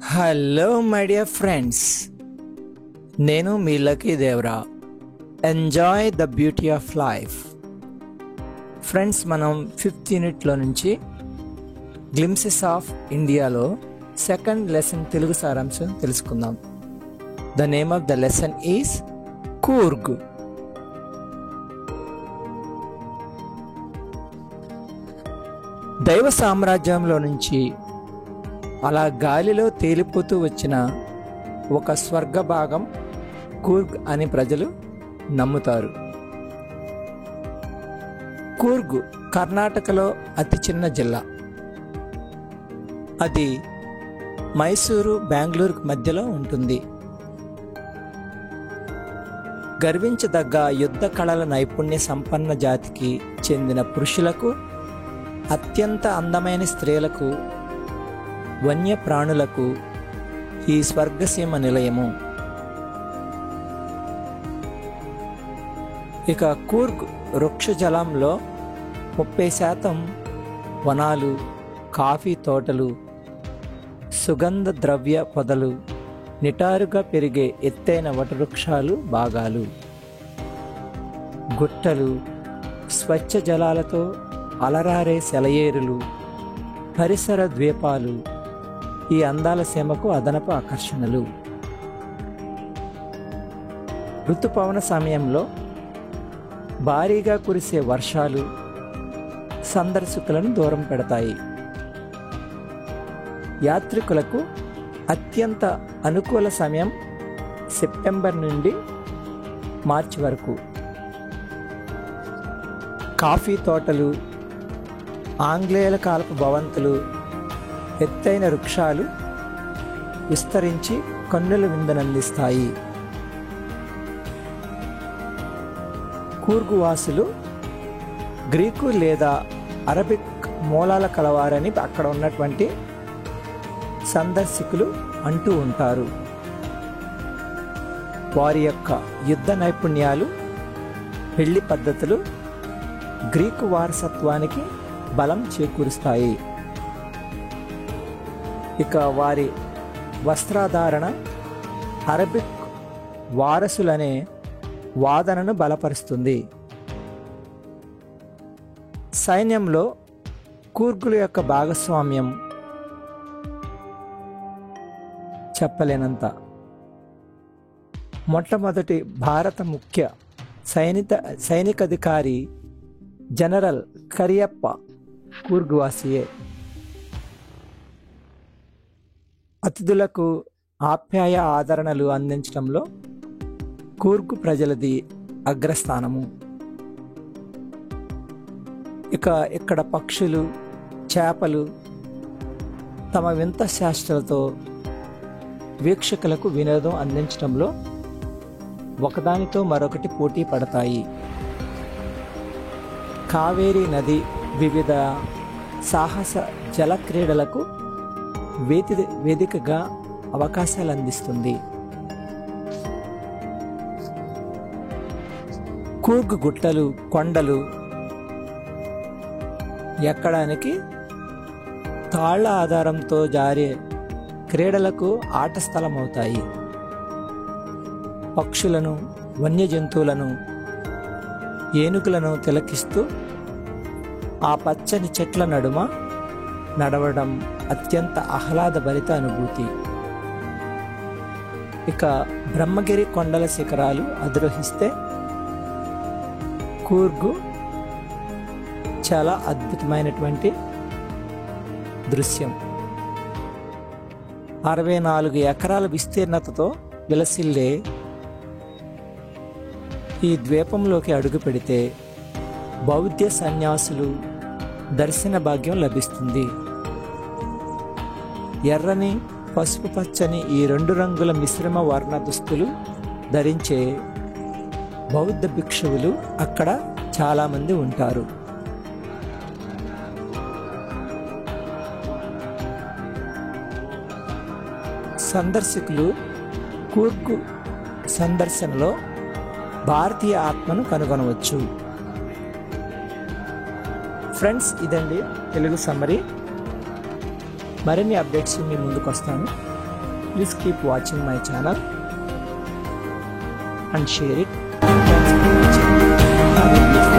Hello my dear friends, నేను మీ lucky Devara. Enjoy the beauty of life. Friends, మనం 5th యూనిట్లో నుంచి గ్లింప్సెస్ ఆఫ్ ఇండియాలో సెకండ్ లెసన్ తెలుగు సారాంశం తెలుసుకుందాం. The name of the lesson is Coorg. దైవ సామ్రాజ్యంలో నుంచి అలా గాలిలో తేలిపోతూ వచ్చిన ఒక స్వర్గ భాగం కూర్గ్ అని ప్రజలు నమ్ముతారు. కూర్గ్ కర్ణాటకలో అతి చిన్న జిల్లా. అది మైసూరు, బెంగళూరు మధ్యలో ఉంటుంది. గర్వించదగ్గ యుద్ధ కళల నైపుణ్య సంపన్న జాతికి చెందిన పురుషులకు, అత్యంత అందమైన స్త్రీలకు, వన్యప్రాణులకు ఈ స్వర్గసీమ నిలయము. ఇక కూర్గ్ వృక్షజలంలో 30% వనాలు, కాఫీ తోటలు, సుగంధ ద్రవ్య పొదలు, నిటారుగా పెరిగే ఎత్తైన వటవృక్షాలు భాగాలు, గుట్టలు, స్వచ్ఛ జలాలతో అలరారే సెలయేరులు, పరిసర ద్వీపాలు ఈ అందాల సీమకు అదనపు ఆకర్షణలు. ఋతుపవన సమయంలో భారీగా కురిసే వర్షాలు సందర్శకులను దూరం పెడతాయి. యాత్రికులకు అత్యంత అనుకూల సమయం సెప్టెంబర్ నుండి మార్చి వరకు. కాఫీ తోటలు, ఆంగ్లేయుల కాలపు భవంతులు, ఎత్తైన వృక్షాలు విస్తరించి కన్నుల విందునందిస్తాయి. కూర్గ్ వాసులు గ్రీకు లేదా అరబిక్ మూలాల కలవారని అక్కడ ఉన్నటువంటి సందర్శకులు అంటూ ఉంటారు. వారి యొక్క యుద్ధ నైపుణ్యాలు, పెళ్లి పద్ధతులు గ్రీకు వారసత్వానికి బలం చేకూరుస్తాయి. ఇక వారి వస్త్రధారణ అరబిక్ వారసులనే వాదనను బలపరుస్తుంది. సైన్యంలో కూర్గుల యొక్క భాగస్వామ్యం చెప్పలేనంత. మొట్టమొదటి భారత ముఖ్య సైనికాధికారి జనరల్ కరియప్ప కూర్గ్వాసియే. అతిథులకు ఆప్యాయ ఆదరణలు అందించడంలో కూర్గ్ ప్రజలది అగ్రస్థానము. ఇక్కడ పక్షులు, చేపలు తమ వింత శాస్త్రాలతో వీక్షకులకు వినోదం అందించడంలో ఒకదానితో మరొకటి పోటీ పడతాయి. కావేరీ నది వివిధ సాహస జల క్రీడలకు వేదికగా అవకాశాలు అందిస్తుంది. కూర్గ్ గుట్టలు, కొండలు ఎక్కడానికి తాళ్ల ఆధారంతో జారే క్రీడలకు ఆట స్థలం అవుతాయి. పక్షులను, వన్యజంతువులను, ఏనుగులను తిలకిస్తూ ఆ పచ్చని చెట్ల నడుమ నడవడం అత్యంత ఆహ్లాదభరిత అనుభూతి. ఇక బ్రహ్మగిరి కొండల శిఖరాలు అధిరోహిస్తే కూర్గ్ చాలా అద్భుతమైనటువంటి దృశ్యం. 64 ఎకరాల విస్తీర్ణతతో విలసిల్లే ఈ ద్వీపంలోకి అడుగు పెడితే బౌద్ధ సన్యాసులు దర్శన భాగ్యం లభిస్తుంది. ఎర్రని, పసుపు పచ్చని ఈ 2 రంగుల మిశ్రమ వర్ణ దుస్తులు ధరించే బౌద్ధ భిక్షువులు అక్కడ చాలామంది ఉంటారు. సందర్శకులు కూర్గ్ సందర్శనలో భారతీయ ఆత్మను కనుగొనవచ్చు. ఫ్రెండ్స్, ఇదండి తెలుగు సమ్మరీ. మరిన్ని అప్డేట్స్ మీ ముందుకు వస్తాను. Please keep watching my channel and share it. Thanks for watching. Have a good day.